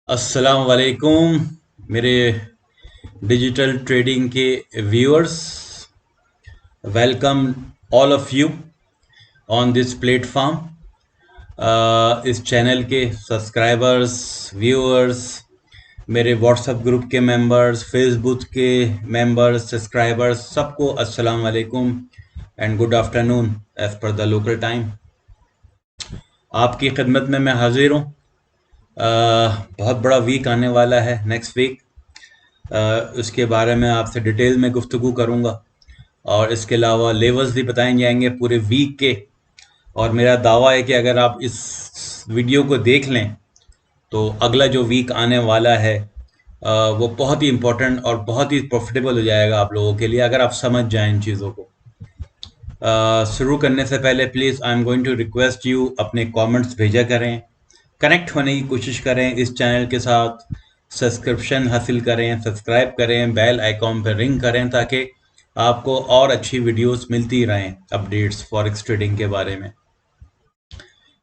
अस्सलाम वालेकुम मेरे डिजिटल ट्रेडिंग के viewers. Welcome all of you on this platform. इस चैनल के सब्सक्राइबर्स, व्यूअर्स, मेरे व्हाट्सएप ग्रुप के मेंबर्स, फेसबुक के मेंबर्स, सब्सक्राइबर्स, सबको अस्सलाम वालेकुम and good afternoon as per the local time. आपकी खिदमत में मैं हाजिर हूँ। बहुत बड़ा वीक आने वाला है नेक्स्ट वीक। उसके बारे में आपसे डिटेल में गुफ्तगू करूँगा और इसके अलावा लेवल्स भी बताए जाएंगे पूरे वीक के। और मेरा दावा है कि अगर आप इस वीडियो को देख लें तो अगला जो वीक आने वाला है वो बहुत ही इम्पोर्टेंट और बहुत ही प्रॉफिटेबल हो जाएगा आप लोगों के लिए, अगर आप समझ जाएं इन चीज़ों को। शुरू करने से पहले please I am going to request you अपने कमेंट्स भेजा करें, कनेक्ट होने की कोशिश करें इस चैनल के साथ, सब्सक्रिप्शन हासिल करें, सब्सक्राइब करें, बेल आइकॉन पर रिंग करें ताकि आपको और अच्छी वीडियोस मिलती रहें अपडेट्स फॉरेक्स ट्रेडिंग के बारे में।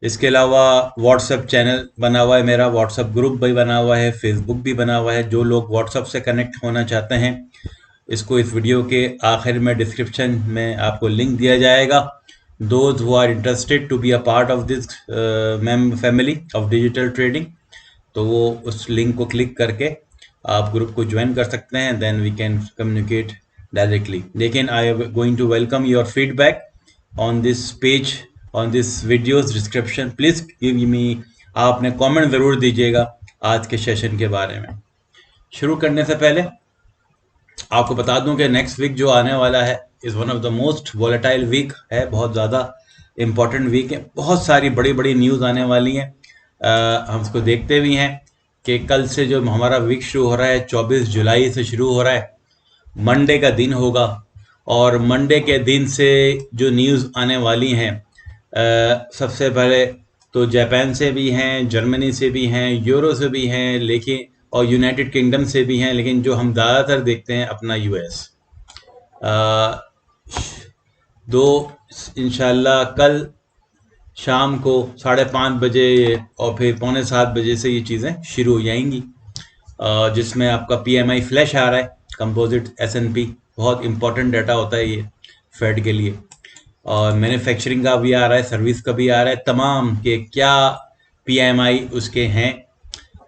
इसके अलावा व्हाट्सएप चैनल बना हुआ है, मेरा व्हाट्सएप ग्रुप भी बना हुआ है, फेसबुक भी बना हुआ है। जो लोग व्हाट्सएप से कनेक्ट होना चाहते हैं, इसको इस वीडियो के आखिर में डिस्क्रिप्शन में आपको लिंक दिया जाएगा। Those who are interested to be a part of this family of digital trading, तो वो उस लिंक को क्लिक करके आप ग्रुप को ज्वाइन कर सकते हैं। Then we can communicate directly. लेकिन I am going to welcome your feedback on this page, on this videos description. Please give me, आप अपने कमेंट ज़रूर दीजिएगा आज के सेशन के बारे में। शुरू करने से पहले आपको बता दूं कि नेक्स्ट वीक जो आने वाला है is one of the most volatile week है, बहुत ज़्यादा इम्पॉर्टेंट वीक है। बहुत सारी बड़ी बड़ी न्यूज़ आने वाली हैं। हम उसको देखते भी हैं कि कल से जो हमारा वीक शुरू हो रहा है 24 जुलाई से शुरू हो रहा है, मंडे का दिन होगा। और मंडे के दिन से जो न्यूज़ आने वाली हैं, सबसे पहले तो जापान से भी हैं, जर्मनी से भी हैं, यूरो से भी हैं, लेकिन और यूनाइटेड किंगडम से भी हैं, लेकिन जो हम ज़्यादातर देखते हैं अपना यूएस। दो इंशाल्लाह कल शाम को 5:30 बजे और फिर 6:45 से ये चीज़ें शुरू हो जाएंगी, जिसमें आपका पीएमआई फ्लैश आ रहा है, कंपोजिट एसएनपी। बहुत इंपॉर्टेंट डाटा होता है ये फेड के लिए। और मैन्युफैक्चरिंग का भी आ रहा है, सर्विस का भी आ रहा है, तमाम के क्या पीएमआई उसके हैं।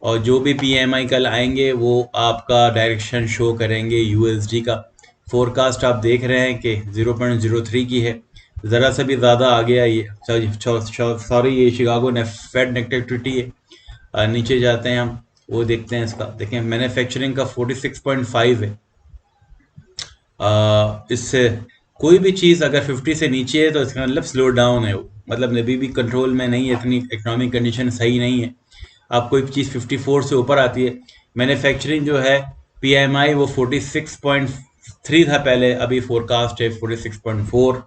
और जो भी पीएमआई कल आएंगे वो आपका डायरेक्शन शो करेंगे। यूएसडी का फोरकास्ट आप देख रहे हैं कि 0.03 की है, ज़रा सा भी ज़्यादा आ गया ये। सॉरी, ये शिकागो ने फेड नेगेटिविटी है। नीचे जाते हैं हम, वो देखते हैं इसका। देखें मैन्युफैक्चरिंग का 46.5 है। इससे कोई भी चीज़ अगर 50 से नीचे है तो इसका मतलब स्लो डाउन है, वो मतलब अभी भी कंट्रोल में नहीं है, इतनी इकोनॉमिक कंडीशन सही नहीं है। आप कोई चीज़ 54 से ऊपर आती है। मैन्युफैक्चरिंग जो है पीएमआई वो 46.3 था पहले, अभी फोरकास्ट है 46.4।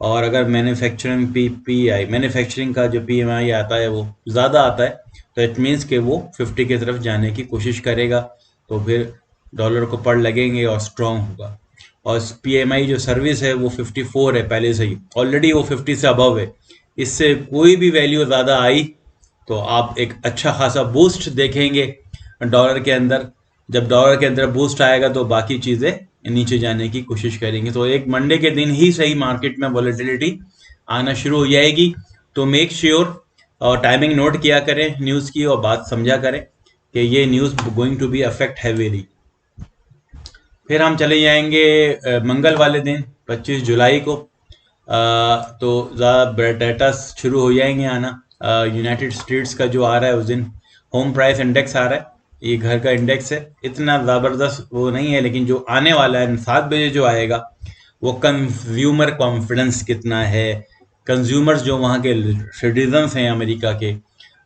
और अगर मैन्युफैक्चरिंग पीपीआई मैन्युफैक्चरिंग का जो पीएमआई आता है वो ज़्यादा आता है, तो इट मीन्स कि वो 50 की तरफ जाने की कोशिश करेगा, तो फिर डॉलर को पड़ लगेंगे और स्ट्रॉन्ग होगा। और पीएमआई जो सर्विस है वो 54 है पहले से ही, ऑलरेडी वो 50 से अबव है। इससे कोई भी वैल्यू ज़्यादा आई तो आप एक अच्छा खासा बूस्ट देखेंगे डॉलर के अंदर। जब डॉलर के अंदर बूस्ट आएगा तो बाकी चीज़ें नीचे जाने की कोशिश करेंगे। तो एक मंडे के दिन ही सही मार्केट में वॉलेटिलिटी आना शुरू हो जाएगी। तो मेक श्योर और टाइमिंग नोट किया करें न्यूज़ की, और बात समझा करें कि ये news going to be affect heavily. फिर हम चले जाएंगे मंगल वाले दिन 25 जुलाई को। तो ज़्यादा डाटा शुरू हो जाएंगे आना। यूनाइटेड स्टेट्स का जो आ रहा है उस दिन होम प्राइस इंडेक्स आ रहा है, ये घर का इंडेक्स है। इतना ज़बरदस्त वो नहीं है, लेकिन जो आने वाला है 7 बजे जो आएगा वो कंज्यूमर कॉन्फिडेंस कितना है। कंज्यूमर्स जो वहाँ के सिटीजन्स हैं अमेरिका के,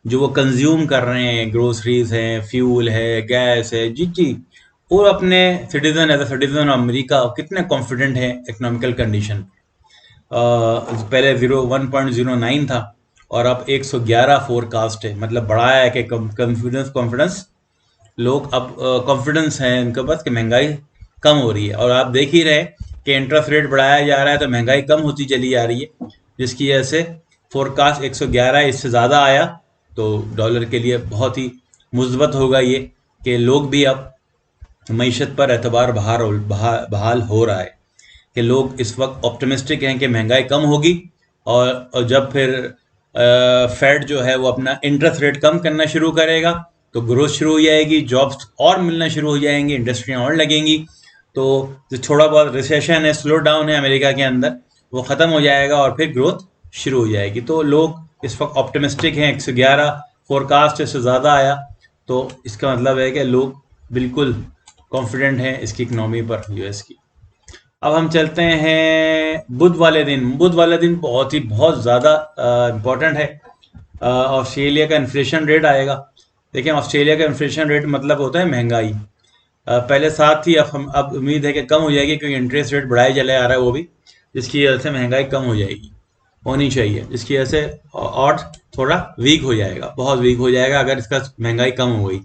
जो वो कंज्यूम कर रहे हैं, ग्रोसरीज हैं, फ्यूल है, गैस है, जी जी, और अपने citizen as a citizen of America कितने कॉन्फिडेंट हैं इकोनॉमिकल कंडीशन। पहले 1.09 था और अब 111 फोरकास्ट है, मतलब बढ़ाया है कि कॉन्फिडेंस लोग अब कॉन्फिडेंस है इनके पास कि महंगाई कम हो रही है। और आप देख ही रहे कि इंटरेस्ट रेट बढ़ाया जा रहा है तो महंगाई कम होती चली जा रही है, जिसकी वजह से फोरकास्ट 111 इससे ज़्यादा आया तो डॉलर के लिए बहुत ही मुस्बत होगा ये कि लोग भी अब मईशत पर एतबार बहाल हो रहा है, कि लोग इस वक्त ऑप्टिमिस्टिक हैं कि महंगाई कम होगी, और जब फिर फेड जो है वो अपना इंटरेस्ट रेट कम करना शुरू करेगा तो ग्रोथ शुरू हो जाएगी, जॉब्स और मिलना शुरू हो जाएंगी, इंडस्ट्रियाँ और लगेंगी, तो जो थोड़ा बहुत रिसेशन है, स्लो डाउन है अमेरिका के अंदर, वो ख़त्म हो जाएगा और फिर ग्रोथ शुरू हो जाएगी। तो लोग इस वक्त ऑप्टिमिस्टिक हैं। 111 फोरकास्ट इससे ज़्यादा आया, तो इसका मतलब है कि लोग बिल्कुल कॉन्फिडेंट हैं इसकी इकनॉमी पर, यूएस की। अब हम चलते हैं बुध वाले दिन। बुध वाले दिन बहुत ज़्यादा इम्पोर्टेंट है। ऑस्ट्रेलिया का इन्फ्लेशन रेट आएगा। देखिए, ऑस्ट्रेलिया का इन्फ्लेशन रेट मतलब होता है महंगाई। पहले 7 थी, अब उम्मीद है कि कम हो जाएगी, क्योंकि इंटरेस्ट रेट बढ़ाया चले आ रहा है वो भी, जिसकी वजह से महंगाई कम हो जाएगी, होनी चाहिए, जिसकी वजह से और थोड़ा वीक हो जाएगा, बहुत वीक हो जाएगा अगर इसका महंगाई कम हो गई।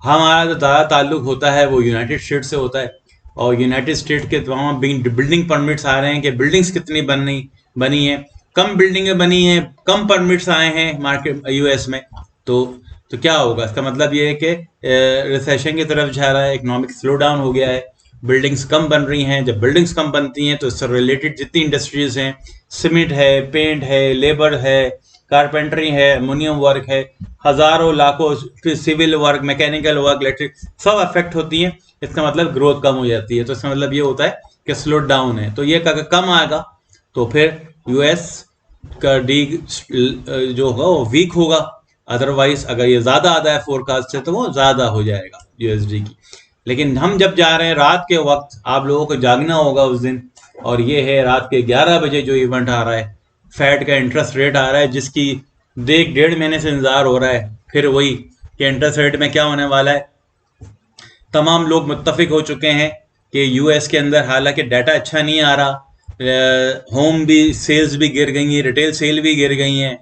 हमारा जो ज़्यादा ताल्लुक होता है वो यूनाइटेड स्टेट से होता है, और यूनाइटेड स्टेट के तमाम बिल्डिंग परमिट्स आ रहे हैं कि बिल्डिंग्स कितनी बनी हैं, कम बिल्डिंगें बनी हैं, कम परमिट्स आए हैं मार्केट यूएस में। तो क्या होगा, इसका मतलब ये है कि रिसेशन की तरफ जा रहा है, इकोनॉमिक स्लो डाउन हो गया है, बिल्डिंग्स कम बन रही हैं। जब बिल्डिंग्स कम बनती हैं तो इससे रिलेटेड जितनी इंडस्ट्रीज हैं, सीमेंट है, पेंट है, लेबर है, कारपेंटरी है, एल्युमिनियम वर्क है, हजारों लाखों, फिर civil work, mechanical work, electric, सब अफेक्ट होती हैं। इसका मतलब ग्रोथ कम हो जाती है, तो इसका मतलब ये होता है कि स्लो डाउन है। तो ये कम आएगा तो फिर यूएस का डी जो होगा वो वीक होगा। अदरवाइज अगर ये ज़्यादा आता है फोरकास्ट से तो वो ज़्यादा हो जाएगा यूएसडी की। लेकिन हम जब जा रहे हैं रात के वक्त, आप लोगों को जागना होगा उस दिन, और ये है रात के 11 बजे जो इवेंट आ रहा है, फेड का इंटरेस्ट रेट आ रहा है, जिसकी देख 1.5 महीने से इंतजार हो रहा है। फिर वही कि इंटरेस्ट रेट में क्या होने वाला है। तमाम लोग मुत्तफिक हो चुके हैं कि यूएस के अंदर हालांकि डाटा अच्छा नहीं आ रहा, होम भी सेल्स भी गिर गई हैं, रिटेल सेल भी गिर गई हैं,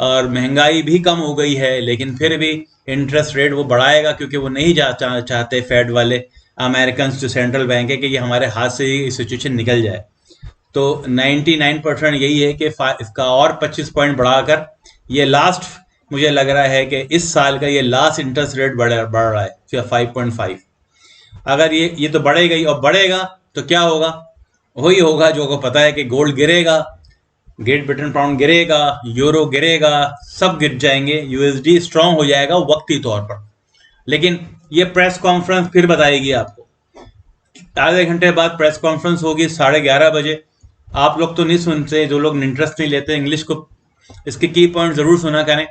और महंगाई भी कम हो गई है, लेकिन फिर भी इंटरेस्ट रेट वो बढ़ाएगा, क्योंकि वो नहीं चाहते फेड वाले, अमेरिकन जो सेंट्रल बैंक है, कि ये हमारे हाथ से ही सिचुएशन निकल जाए। तो 99% यही है कि इसका और 25 पॉइंट बढ़ाकर ये लास्ट, मुझे लग रहा है कि इस साल का ये लास्ट इंटरेस्ट रेट बढ़ रहा है 5.5। अगर ये तो बढ़ेगा ही, और बढ़ेगा तो क्या होगा, वही होगा जो को पता है कि गोल्ड गिरेगा, ग्रेट ब्रिटेन पाउंड गिरेगा, यूरो गिरेगा, सब गिर जाएंगे, यूएसडी स्ट्रांग हो जाएगा वक्ती तौर पर। लेकिन ये प्रेस कॉन्फ्रेंस फिर बताएगी आपको, आधे घंटे बाद प्रेस कॉन्फ्रेंस होगी 11:30 बजे। आप लोग तो नहीं सुनते, जो लोग इंटरेस्ट नहीं लेते इंग्लिश को, इसके की पॉइंट जरूर सुना करें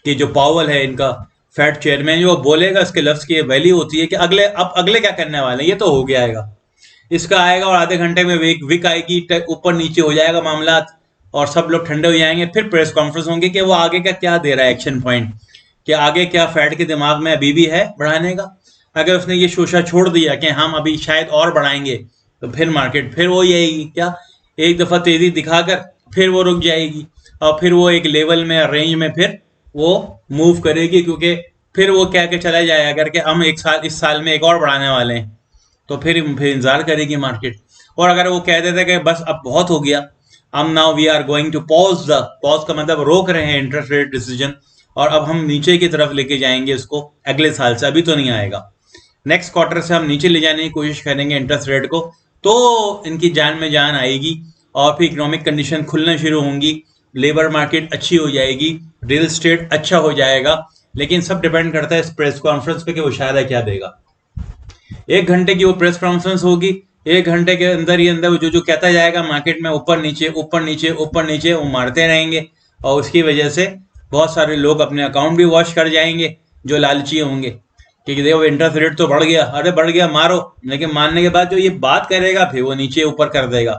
कि जो पावल है इनका फेड चेयरमैन, जो बोलेगा इसके लफ्ज की वैल्यू होती है कि अगले क्या करने वाले हैं, ये तो हो गया आएगा, इसका आएगा और आधे घंटे में विक आएगी, ऊपर नीचे हो जाएगा मामला, और सब लोग ठंडे हो जाएंगे। फिर प्रेस कॉन्फ्रेंस होंगे कि वो आगे का क्या दे रहा है एक्शन पॉइंट, कि आगे क्या फेड के दिमाग में अभी भी है बढ़ाने का। अगर उसने ये शोशा छोड़ दिया कि हम अभी शायद और बढ़ाएंगे, तो फिर मार्केट फिर वो आएगी, क्या एक दफा तेजी दिखाकर फिर वो रुक जाएगी, और फिर वो एक लेवल में, रेंज में फिर वो मूव करेगी, क्योंकि फिर वो कह के चला जाएगा अगर कि हम इस साल में एक और बढ़ाने वाले हैं, तो फिर इंतजार करेगी मार्केट। और अगर वो कह देते कि बस अब बहुत हो गया, हम now we are going to pause का मतलब रोक रहे हैं इंटरेस्ट रेट डिसीजन, और अब हम नीचे की तरफ लेके जाएंगे इसको अगले साल से, अभी तो नहीं आएगा, नेक्स्ट क्वार्टर से हम नीचे ले जाने की कोशिश करेंगे इंटरेस्ट रेट को, तो इनकी जान में जान आएगी, और फिर इकोनॉमिक कंडीशन खुलना शुरू होंगी, लेबर मार्केट अच्छी हो जाएगी, रियल स्टेट अच्छा हो जाएगा। लेकिन सब डिपेंड करता है इस प्रेस कॉन्फ्रेंस पे कि वो शायद क्या देगा। 1 घंटे की वो प्रेस कॉन्फ्रेंस होगी, 1 घंटे के अंदर ही अंदर जो कहता जाएगा मार्केट में, ऊपर नीचे ऊपर नीचे ऊपर नीचे वो मारते रहेंगे, और उसकी वजह से बहुत सारे लोग अपने अकाउंट भी वॉश कर जाएंगे जो लालची होंगे, कि देखो इंटरेस्ट रेट तो बढ़ गया, अरे बढ़ गया मारो, लेकिन मारने के बाद जो ये बात करेगा फिर वो नीचे ऊपर कर देगा।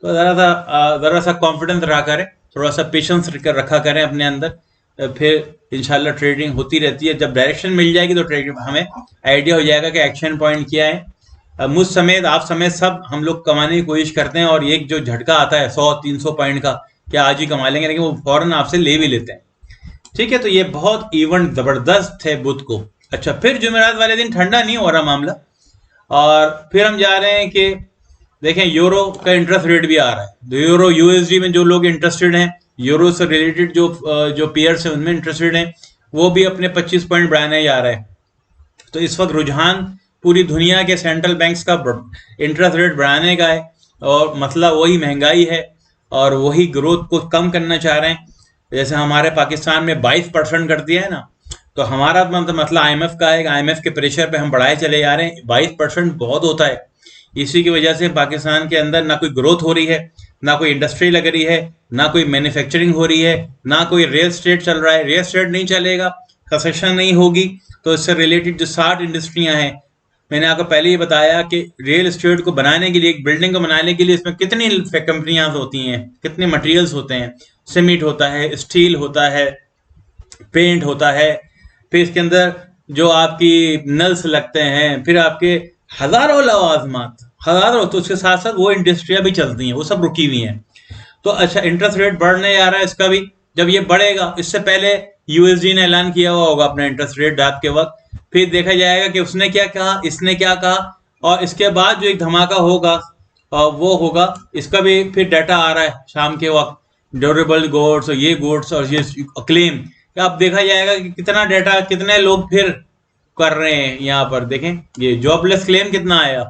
तो ज़रा सा कॉन्फिडेंस रखा करें, थोड़ा सा पेशेंस रखा करें अपने अंदर, फिर इंशाल्लाह ट्रेडिंग होती रहती है। जब डायरेक्शन मिल जाएगी तो ट्रेडिंग हमें आइडिया हो जाएगा कि एक्शन पॉइंट क्या है। मुझ समेत आप समेत सब हम लोग कमाने की कोशिश करते हैं, और एक जो झटका आता है 100-300 पॉइंट का, क्या आज ही कमा लेंगे, लेकिन वो फौरन आपसे ले भी लेते हैं। ठीक है, तो ये बहुत इवेंट जबरदस्त है बुध को। अच्छा, फिर जुमेरात वाले दिन ठंडा नहीं हो रहा मामला, और फिर हम जा रहे हैं कि देखें यूरो का इंटरेस्ट रेट भी आ रहा है, तो यूरो यूएसडी में जो लोग इंटरेस्टेड हैं, यूरो से रिलेटेड जो पेयर्स हैं उनमें इंटरेस्टेड हैं, वो भी अपने 25 पॉइंट बढ़ाने जा रहा है। तो इस वक्त रुझान पूरी दुनिया के सेंट्रल बैंक्स का इंटरेस्ट रेट बढ़ाने का है, और मसला वही महंगाई है और वही ग्रोथ को कम करना चाह रहे हैं। जैसे हमारे पाकिस्तान में 22% कर दिया है ना, तो हमारा मतलब आईएमएफ का है, आईएमएफ के प्रेशर पे हम बढ़ाए चले जा रहे हैं। 22% बहुत होता है। इसी की वजह से पाकिस्तान के अंदर ना कोई ग्रोथ हो रही है, ना कोई इंडस्ट्री लग रही है, ना कोई मैन्युफैक्चरिंग हो रही है, ना कोई रियल एस्टेट चल रहा है। रियल एस्टेट नहीं चलेगा, कंस्ट्रक्शन नहीं होगी, तो इससे रिलेटेड जो 60 इंडस्ट्रियां हैं, मैंने आपको पहले ही बताया कि रियल एस्टेट को बनाने के लिए, एक बिल्डिंग को बनाने के लिए इसमें कितनी कंपनियां होती हैं, कितने मटेरियल्स होते हैं। सीमेंट होता है, स्टील होता है, पेंट होता है, फिर इसके अंदर जो आपकी नल्स लगते हैं, फिर आपके हजारों लवाजमात, हजारों, तो उसके साथ साथ वो इंडस्ट्रियां भी चलती हैं, वो सब रुकी हुई हैं। तो अच्छा, इंटरेस्ट रेट बढ़ने जा रहा है इसका भी। जब ये बढ़ेगा, इससे पहले यूएसडी ने ऐलान किया हुआ होगा अपना इंटरेस्ट रेट रात के वक्त, फिर देखा जाएगा कि उसने क्या कहा, इसने क्या कहा, और इसके बाद जो एक धमाका होगा वो होगा। इसका भी फिर डाटा आ रहा है शाम के वक्त, ड्यूरेबल गुड्स और ये गुड्स और ये क्लेम। अब देखा जाएगा कि कितना डाटा, कितने लोग फिर कर रहे हैं। यहाँ पर देखें, ये जॉबलेस क्लेम कितना आया।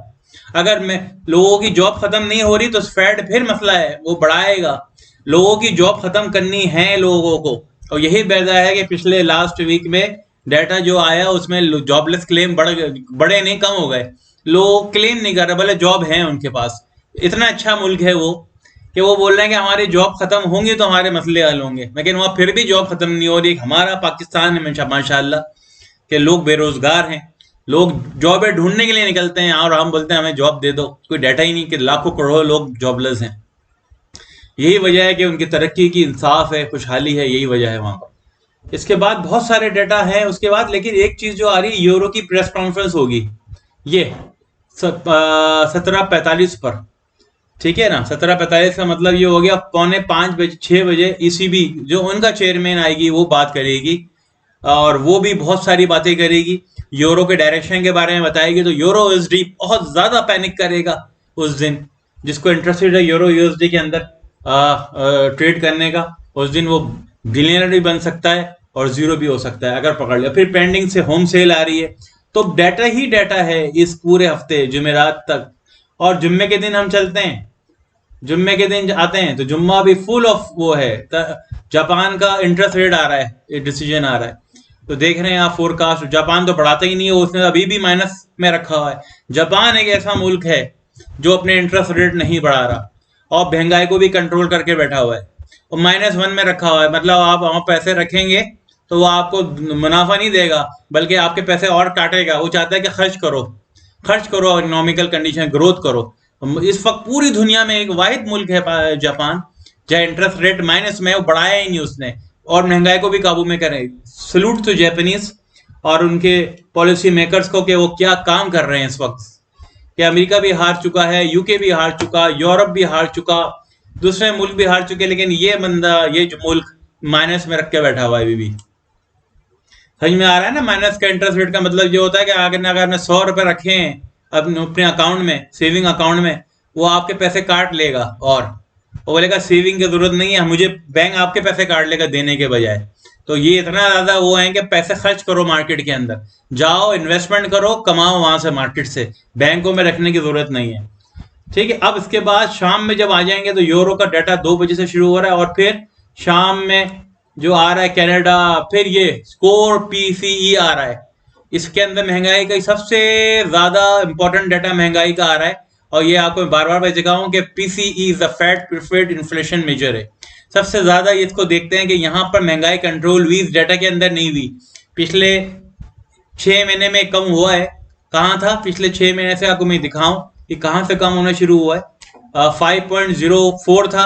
अगर मैं लोगों की जॉब खत्म नहीं हो रही तो फेड फिर मसला है, वो बढ़ाएगा। लोगों की जॉब खत्म करनी है लोगों को, और यही वजह है कि पिछले लास्ट वीक में डाटा जो आया उसमें जॉबलेस क्लेम बढ़े नहीं, कम हो गए। लोग क्लेम नहीं कर रहे, भले जॉब है उनके पास। इतना अच्छा मुल्क है वो कि वो बोल रहे हैं कि हमारी जॉब खत्म होंगी तो हमारे मसले हल होंगे, लेकिन वहां फिर भी जॉब खत्म नहीं हो रही। हमारा पाकिस्तान में माशाल्लाह कि लोग बेरोजगार हैं, लोग जॉबें ढूंढने के लिए निकलते हैं और हम बोलते हैं हमें जॉब दे दो। कोई डाटा ही नहीं कि लाखों करोड़ों लोग जॉबलेस हैं। यही वजह है कि उनकी तरक्की की, इंसाफ है, खुशहाली है, यही वजह है वहां पर। इसके बाद बहुत सारे डाटा हैं उसके बाद, लेकिन एक चीज जो आ रही है, यूरो की प्रेस कॉन्फ्रेंस होगी ये 17:45 पर, ठीक है ना। 17:45 का मतलब ये हो गया 4:45 6 बजे ईसीबी जो उनका चेयरमैन आएगी वो बात करेगी, और वो भी बहुत सारी बातें करेगी, यूरो के डायरेक्शन के बारे में बताएगी। तो यूरो यूएसडी बहुत ज्यादा पैनिक करेगा उस दिन। जिसको इंटरेस्टेड है यूरो यूएसडी के अंदर ट्रेड करने का, उस दिन वो बिलियनर भी बन सकता है और जीरो भी हो सकता है अगर पकड़ लिया। फिर पेंडिंग से होम सेल आ रही है, तो डाटा ही डाटा है इस पूरे हफ्ते जुमेरात तक। और जुम्मे के दिन हम चलते हैं, जुम्मे के दिन आते हैं तो जुम्मा भी फुल ऑफ वो है। जापान का इंटरेस्ट रेट आ रहा है, डिसीजन आ रहा है, तो देख रहे हैं आप फोरकास्ट। जापान तो बढ़ाता ही नहीं है, उसने अभी भी माइनस में रखा हुआ है। जापान एक ऐसा मुल्क है जो अपने इंटरेस्ट रेट नहीं बढ़ा रहा और महंगाई को भी कंट्रोल करके बैठा हुआ है, और -1 में रखा हुआ है। मतलब आप वहां पैसे रखेंगे तो वो आपको मुनाफा नहीं देगा, बल्कि आपके पैसे और काटेगा। वो चाहता है कि खर्च करो, खर्च करो, इकोनॉमिकल कंडीशन, ग्रोथ करो। इस वक्त पूरी दुनिया में एक वाहिद मुल्क है जापान, जहाँ इंटरेस्ट रेट माइनस में, वो बढ़ाया ही नहीं उसने, और महंगाई को भी काबू में करे। सलूट टू जापानीज और उनके पॉलिसी मेकर्स को कि वो क्या काम कर रहे हैं इस वक्त। कि अमेरिका भी हार चुका है, यूके भी हार चुका, यूरोप भी हार चुका, दूसरे मुल्क भी हार चुके, लेकिन ये बंदा, ये जो मुल्क माइनस में रख के बैठा हुआ है अभी भी। समझ में आ रहा है ना? माइनस का इंटरेस्ट रेट का मतलब ये होता है कि अगर आपने 100 रुपए रखे हैं अपने अकाउंट में, सेविंग अकाउंट में, वो आपके पैसे काट लेगा और वो बोलेगा सेविंग की जरूरत नहीं है, मुझे बैंक आपके पैसे काट लेगा देने के बजाय। तो ये इतना ज्यादा वो है कि पैसे खर्च करो, मार्केट के अंदर जाओ, इन्वेस्टमेंट करो, कमाओ वहां से, मार्केट से, बैंकों में रखने की जरूरत नहीं है। ठीक है। अब इसके बाद शाम में जब आ जाएंगे तो यूरो का डाटा 2 बजे से शुरू हो रहा है, और फिर शाम में जो आ रहा है कनाडा, फिर ये स्कोर पीसीई आ रहा है। इसके अंदर महंगाई का सबसे ज्यादा इंपॉर्टेंट डाटा महंगाई का आ रहा है, और ये आपको बार बार मैं चुका हूं कि PCE is the Fed preferred inflation measure है। सबसे ज्यादा इसको देखते हैं कि यहाँ पर महंगाई कंट्रोल हुई, इस डाटा के अंदर नहीं हुई। पिछले 6 महीने में कम हुआ है। कहाँ था पिछले 6 महीने से? आपको मैं दिखाऊं कि कहाँ से कम होना शुरू हुआ है। 5.04 था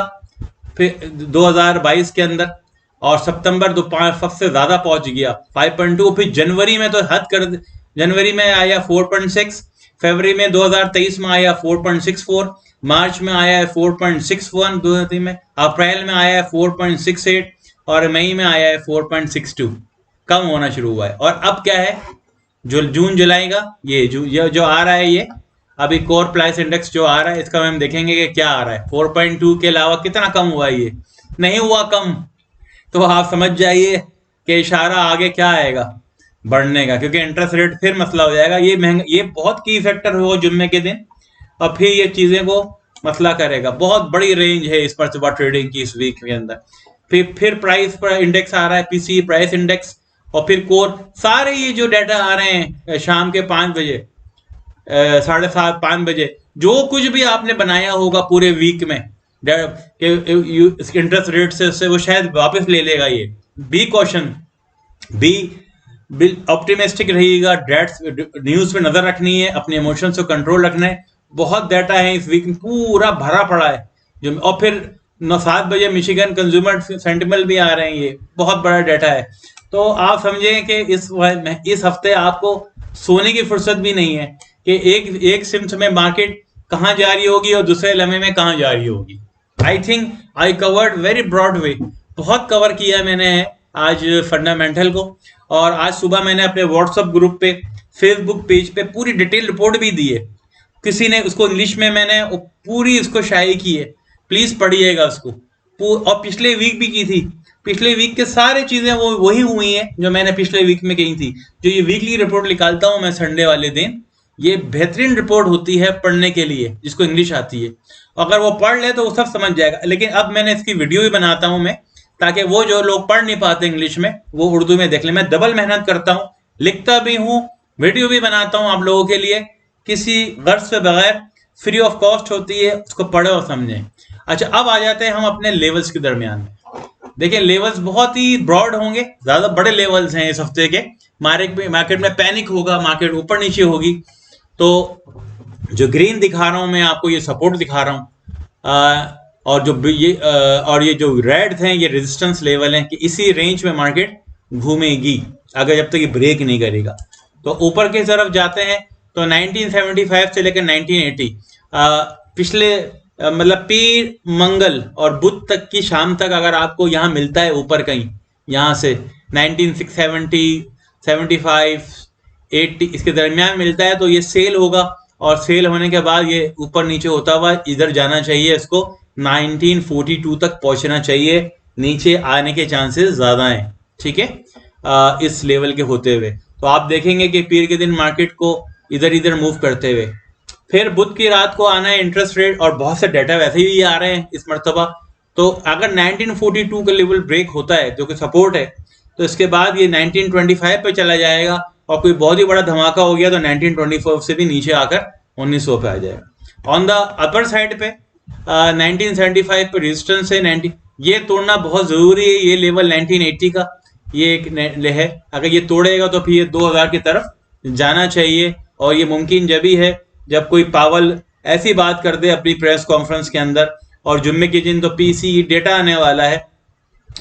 फिर 2022 के अंदर, और सितंबर सबसे ज्यादा पहुंच गया 5.2। फिर जनवरी में तो हद कर, जनवरी में आया 4.6, फरवरी में 2023 में आया 4.64, मार्च में आया है 4.61 2023 में, अप्रैल में आया है 4.68, और मई में आया है 4.62। कम होना शुरू हुआ है। और अब क्या है, जो जून जुलाई का ये जो आ रहा है, ये अभी कोर प्राइस इंडेक्स जो आ रहा है, इसका हम देखेंगे कि क्या आ रहा है। 4.2 के अलावा कितना कम हुआ है? ये नहीं हुआ कम। तो आप समझ जाइए कि इशारा आगे क्या आएगा बढ़ने का, क्योंकि इंटरेस्ट रेट फिर मसला हो जाएगा। ये महंगा, ये बहुत की फैक्टर होगा जुम्मे के दिन, और फिर ये चीजें को मसला करेगा। बहुत बड़ी रेंज है इस मरतबा ट्रेडिंग की इस वीक के अंदर। फिर प्राइस पर इंडेक्स आ रहा है, पीसी प्राइस इंडेक्स, और फिर कोर, सारे ये जो डाटा आ रहे हैं शाम के 5 बजे, 7:30-5 बजे, जो कुछ भी आपने बनाया होगा पूरे वीक में इंटरेस्ट रेट से वो शायद वापस ले लेगा। ये बी कॉशन, बी ऑप्टिमिस्टिक रहिएगा। डेट्स न्यूज पे नजर रखनी है, अपने इमोशंस को कंट्रोल रखना है। बहुत डाटा है इस वीक में, पूरा भरा पड़ा है जो। और फिर 7 बजे मिशिगन कंज्यूमर सेंटिमेंट भी आ रहे हैं, ये बहुत बड़ा डाटा है। तो आप समझें कि इस हफ्ते आपको सोने की फुर्सत भी नहीं है कि एक सिम्स में मार्केट कहाँ जा रही होगी और दूसरे लम्हे में कहाँ जा रही होगी। I think I covered very broad way, बहुत कवर किया मैंने आज फंडामेंटल को। और आज सुबह मैंने अपने व्हाट्सएप ग्रुप पे, फेसबुक पेज पे पूरी डिटेल रिपोर्ट भी दी है। किसी ने उसको इंग्लिश में मैंने पूरी उसको शाये की है, प्लीज पढ़िएगा उसको। और पिछले वीक भी की थी, पिछले वीक के सारे चीजें वो वही हुई हैं जो मैंने पिछले वीक में कही थी। जो ये वीकली रिपोर्ट निकालता हूं मैं संडे वाले दिन, ये बेहतरीन रिपोर्ट होती है पढ़ने के लिए जिसको इंग्लिश आती है। अगर वो पढ़ ले तो वो सब समझ जाएगा। लेकिन अब मैंने इसकी वीडियो भी बनाता हूं मैं, ताकि वो जो लोग पढ़ नहीं पाते इंग्लिश में वो उर्दू में देख ले। मैं डबल मेहनत करता हूँ, लिखता भी हूँ, वीडियो भी बनाता हूँ आप लोगों के लिए, किसी गर्ज से बगैर, फ्री ऑफ कॉस्ट होती है, उसको पढ़े और समझें। अच्छा, अब आ जाते हैं हम अपने लेवल्स के दरमियान में। देखिए, लेवल्स बहुत ही ब्रॉड होंगे, ज्यादा बड़े लेवल्स हैं इस हफ्ते के। मार्केट में पैनिक होगा, मार्केट ऊपर नीचे होगी। तो जो ग्रीन दिखा रहा हूं मैं आपको, ये सपोर्ट दिखा रहा हूं, और ये जो रेड हैं ये रेजिस्टेंस लेवल हैं कि इसी रेंज में मार्केट घूमेगी अगर जब तक ये ब्रेक नहीं करेगा। तो ऊपर की तरफ जाते हैं तो 1975 से लेकर 1980, पिछले मतलब पीर, मंगल और बुध तक की शाम तक अगर आपको यहाँ मिलता है ऊपर कहीं, यहाँ से 1970, 75, 80 इसके दरमियान मिलता है तो ये सेल होगा। और सेल होने के बाद ये ऊपर नीचे होता हुआ इधर जाना चाहिए, इसको 1942 तक पहुंचना चाहिए। नीचे आने के चांसेस ज्यादा हैं, ठीक है, इस लेवल के होते हुए। तो आप देखेंगे कि पीर के दिन मार्केट को इधर इधर मूव करते हुए। फिर बुध की रात को आना है इंटरेस्ट रेट, और बहुत से डाटा वैसे ही आ रहे हैं इस मरतबा। तो अगर 1942 का लेवल ब्रेक होता है जो कि सपोर्ट है, तो इसके बाद ये 1925 पे चला जाएगा, और कोई बहुत ही बड़ा धमाका हो गया तो 1924 से भी नीचे आकर 1900 पे आ जाएगा। ऑन द अपर साइड पे 1975 पे रेजिस्टेंस है 90, ये तोड़ना बहुत जरूरी है। ये लेवल 1980 का ये एक है, अगर ये तोड़ेगा तो फिर ये 2000 की तरफ जाना चाहिए। और ये मुमकिन जब ही है जब कोई पावल ऐसी बात कर दे अपनी प्रेस कॉन्फ्रेंस के अंदर, और जुम्मे के दिन तो पीसी डेटा आने वाला है,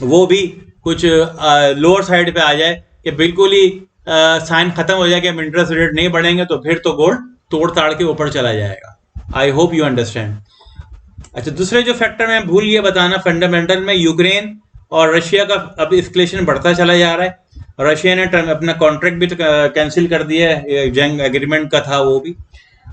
वो भी कुछ लोअर साइड पे आ जाए कि बिल्कुल ही साइन खत्म हो जाए कि हम इंटरेस्ट रेट नहीं बढ़ेंगे, तो फिर तो गोल्ड तोड़ ताड़ के ऊपर चला जाएगा। I hope you understand. अच्छा, दूसरे जो फैक्टर मैं भूल गया बताना फंडामेंटल में, यूक्रेन और रशिया का अब एस्केलेशन बढ़ता चला जा रहा है। रशिया ने अपना कॉन्ट्रैक्ट भी कैंसिल कर दिया है, जंग एग्रीमेंट का था वो भी।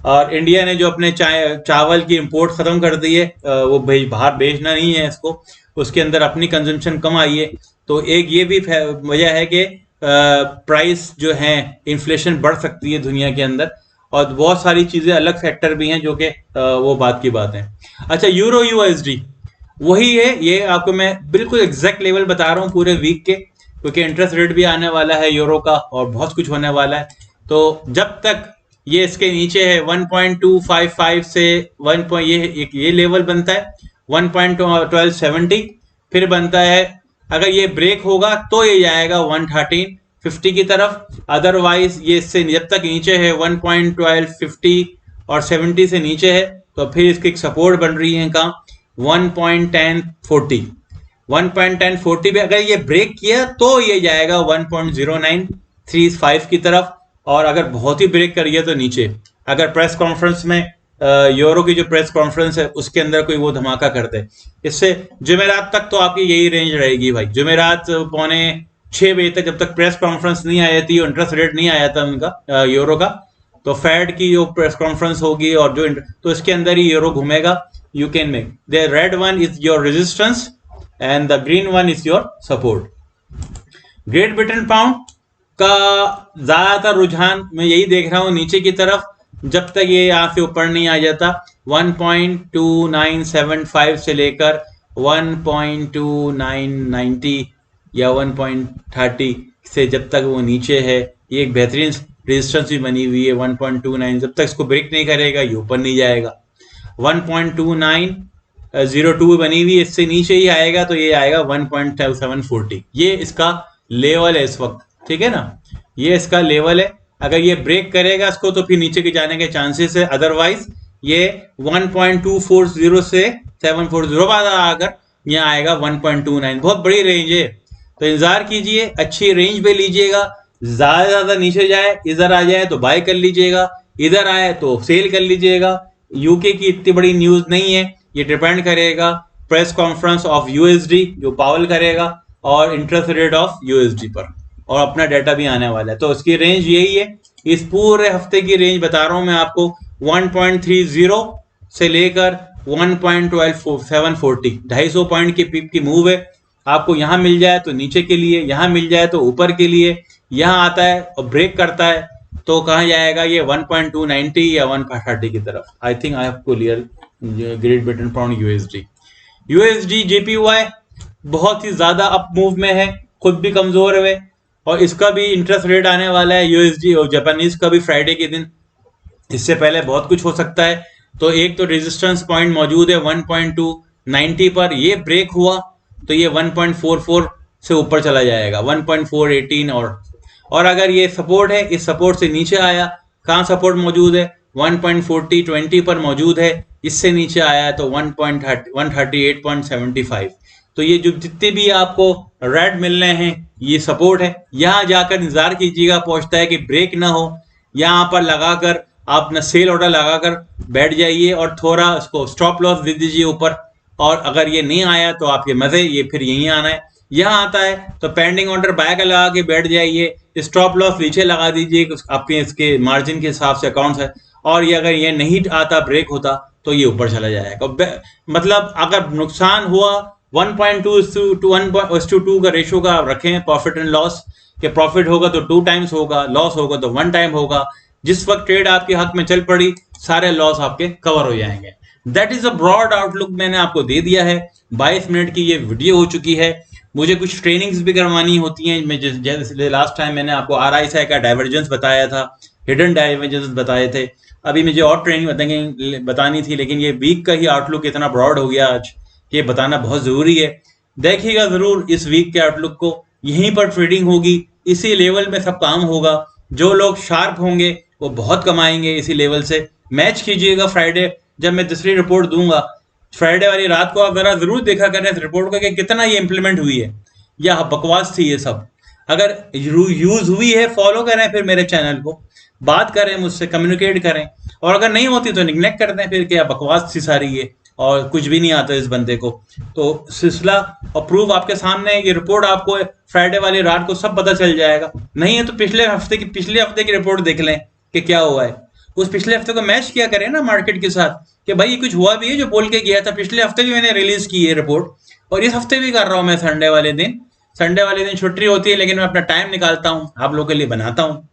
और इंडिया ने जो अपने चावल की इंपोर्ट खत्म कर दी है, वो बाहर भेजना नहीं है इसको, उसके अंदर अपनी कंजम्पशन कम आई है। तो एक ये भी वजह है कि प्राइस जो है, इन्फ्लेशन बढ़ सकती है दुनिया के अंदर। और बहुत सारी चीजें अलग फैक्टर भी हैं जो कि वो बात की बात है। अच्छा, यूरो यूएसडी वही है, ये आपको मैं बिल्कुल एग्जैक्ट लेवल बता रहा हूँ पूरे वीक के, क्योंकि इंटरेस्ट रेट भी आने वाला है यूरो का और बहुत कुछ होने वाला है। तो जब तक ये इसके नीचे है 1.255 से 1. ये लेवल बनता है 1.1270, फिर बनता है, अगर ये ब्रेक होगा तो ये जाएगा 11350 की तरफ। अदरवाइज ये इससे जब तक नीचे है 1.1250 और 70 से नीचे है, तो फिर इसकी एक सपोर्ट बन रही है कहाँ, 1.1040। 1.1040 पे अगर ये ब्रेक किया तो ये जाएगा 1.0935 की तरफ। और अगर बहुत ही ब्रेक करिए तो नीचे, अगर प्रेस कॉन्फ्रेंस में यूरो की जो प्रेस कॉन्फ्रेंस है उसके अंदर कोई वो धमाका कर दे, इससे जुमेरात तक तो आपकी यही रेंज रहेगी भाई। जुमेरात 5:45 तक जब तक प्रेस कॉन्फ्रेंस नहीं आई थी, इंटरेस्ट रेट नहीं आया था उनका यूरो का, तो फेड की जो प्रेस कॉन्फ्रेंस होगी और जो तो इसके अंदर ही यूरो घूमेगा। You can make the red one is your resistance and the green one is your support. Great Britain pound का ज्यादातर रुझान मैं यही देख रहा हूं नीचे की तरफ, जब तक ये यहाँ से ऊपर नहीं आ जाता 1.2975 से लेकर 1.2990 या 1.30 से जब तक वो नीचे है, ये एक बेहतरीन रेजिस्टेंस भी बनी हुई है 1.29। जब तक इसको ब्रेक नहीं करेगा ये ऊपर नहीं जाएगा। 1.2902 बनी हुई है, इससे नीचे ही आएगा तो ये आएगा 1.740। ये इसका लेवल है इस वक्त, ठीक है ना, ये इसका लेवल है। अगर ये ब्रेक करेगा इसको तो फिर नीचे के जाने के चांसेस है, अदरवाइज ये 1.240 से 740 बाद अगर यहाँ आएगा 1.29, बहुत बड़ी रेंज है, तो इंतजार कीजिए, अच्छी रेंज पे लीजिएगा। ज्यादा नीचे जाए, इधर आ जाए तो बाय कर लीजिएगा, इधर आए तो सेल कर लीजिएगा। यूके की इतनी बड़ी न्यूज नहीं है, ये डिपेंड करेगा प्रेस कॉन्फ्रेंस ऑफ यूएसडी जो पावल करेगा और इंटरेस्ट रेट ऑफ यूएसडी पर, और अपना डाटा भी आने वाला है। तो उसकी रेंज यही है, इस पूरे हफ्ते की रेंज बता रहा हूं मैं आपको 1.30 से लेकर 1.12740, 250 पॉइंट की पिप की मूव है। आपको यहां मिल जाए तो नीचे के लिए, यहां मिल जाए तो ऊपर के लिए, यहां आता है और ब्रेक करता है तो कहां जाएगा ये 1.290 या 1.30 की तरफ। आई think I have clear great Britain pound USD JPY बहुत ही ज्यादा अप मूव में है, खुद भी कमजोर है और इसका भी इंटरेस्ट रेट आने वाला है यूएसडी और जापानीज का भी फ्राइडे के दिन, इससे पहले बहुत कुछ हो सकता है। तो एक तो रेजिस्टेंस पॉइंट मौजूद है 1.290 पर, ये ब्रेक हुआ तो ये 1.44 से ऊपर चला जाएगा 1.418 और अगर ये सपोर्ट है, इस सपोर्ट से नीचे आया, कहाँ सपोर्ट मौजूद है 1.4020 पर मौजूद है, इससे नीचे आया है तो 138.75। तो ये जो जितने भी आपको रेड मिल रहे हैं ये सपोर्ट है, यहां जाकर इंतजार कीजिएगा, पहुंचता है कि ब्रेक ना हो, यहां पर लगाकर आप न सेल ऑर्डर लगाकर बैठ जाइए और थोड़ा उसको स्टॉप लॉस दे दीजिए ऊपर, और अगर ये नहीं आया तो आपके मजे, ये फिर यहीं आना है। यहाँ आता है तो पेंडिंग ऑर्डर बाय का लगा के बैठ जाइए, स्टॉप लॉस नीचे लगा दीजिए आपके इसके मार्जिन के हिसाब से अकाउंट है, और ये अगर ये नहीं आता ब्रेक होता तो ये ऊपर चला जाएगा। मतलब अगर नुकसान हुआ 1.2:1 का रेशो का रखें प्रॉफिट एंड लॉस, के प्रॉफिट होगा तो 2 टाइम्स होगा, लॉस होगा तो 1 टाइम होगा। जिस वक्त ट्रेड आपके हक में चल पड़ी सारे लॉस आपके कवर हो जाएंगे। That is a broad outlook मैंने आपको दे दिया है। 22 मिनट की ये वीडियो हो चुकी है। मुझे कुछ ट्रेनिंग्स भी करवानी होती हैं, मैं जैसे लास्ट टाइम मैंने आपको RSI का डाइवर्जेंस बताया था, हिडन डाइवर्जेंस बताए थे, अभी मुझे और ट्रेनिंग बतानी थी, लेकिन ये वीक का ही आउटलुक इतना ब्रॉड हो गया आज, ये बताना बहुत जरूरी है। देखिएगा जरूर इस वीक के आउटलुक को, यहीं पर ट्रेडिंग होगी, इसी लेवल में सब काम होगा। जो लोग शार्प होंगे वो बहुत कमाएंगे इसी लेवल से। मैच कीजिएगा फ्राइडे जब मैं दूसरी रिपोर्ट दूंगा, फ्राइडे वाली रात को आप जरा जरूर देखा करें इस रिपोर्ट को कि कितना ये इंप्लीमेंट हुई है या बकवास थी ये सब। अगर यूज हुई है फॉलो करें फिर मेरे चैनल को, बात करें मुझसे, कम्युनिकेट करें, और अगर नहीं होती तो निग्लेक्ट कर दें फिर क्या बकवास थी सारी ये और कुछ भी नहीं आता इस बंदे को। तो सिलसिला और प्रूफ आपके सामने है, ये रिपोर्ट आपको फ्राइडे वाली रात को सब पता चल जाएगा। नहीं है तो पिछले हफ्ते की रिपोर्ट देख लें कि क्या हुआ है, उस पिछले हफ्ते को मैच किया करें ना मार्केट के साथ कि भाई ये कुछ हुआ भी है जो बोल के गया था। पिछले हफ्ते भी मैंने रिलीज की है रिपोर्ट और इस हफ्ते भी कर रहा हूँ मैं। संडे वाले दिन छुट्टी होती है लेकिन मैं अपना टाइम निकालता हूँ, आप लोगों के लिए बनाता हूँ।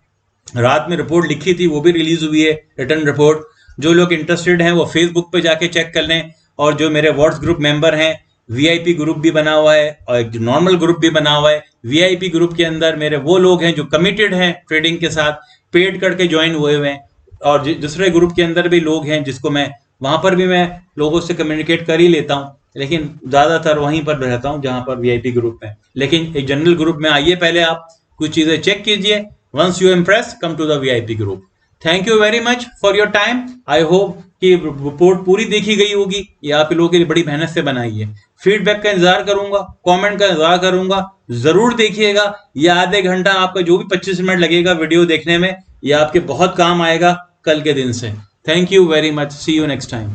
रात में रिपोर्ट लिखी थी वो भी रिलीज हुई है, रिटर्न रिपोर्ट। जो लोग इंटरेस्टेड हैं वो फेसबुक पे जाके चेक कर लें, और जो मेरे व्हाट्स ग्रुप मेंबर हैं, वीआईपी ग्रुप भी बना हुआ है और एक नॉर्मल ग्रुप भी बना हुआ है। वीआईपी ग्रुप के अंदर मेरे वो लोग हैं जो कमिटेड हैं ट्रेडिंग के साथ, पेड करके ज्वाइन हुए हुए हैं, और दूसरे ग्रुप के अंदर भी लोग हैं जिसको मैं, वहां पर भी मैं लोगों से कम्युनिकेट कर ही लेता हूँ, लेकिन ज्यादातर वहीं पर रहता हूँ जहां पर वीआईपी ग्रुप में। लेकिन एक जनरल ग्रुप में आइए, पहले आप कुछ चीजें चेक कीजिए, once you impress come to the VIP group. Thank you very much for your time. I hope कि रिपोर्ट पूरी देखी गई होगी, ये आप लोगों के लिए बड़ी मेहनत से बनाई है। फीडबैक का इंतजार करूंगा, कमेंट का इंतजार करूंगा, जरूर देखिएगा। ये आधे घंटा आपका जो भी 25 मिनट लगेगा वीडियो देखने में, ये आपके बहुत काम आएगा कल के दिन से। Thank you very much, see you next time.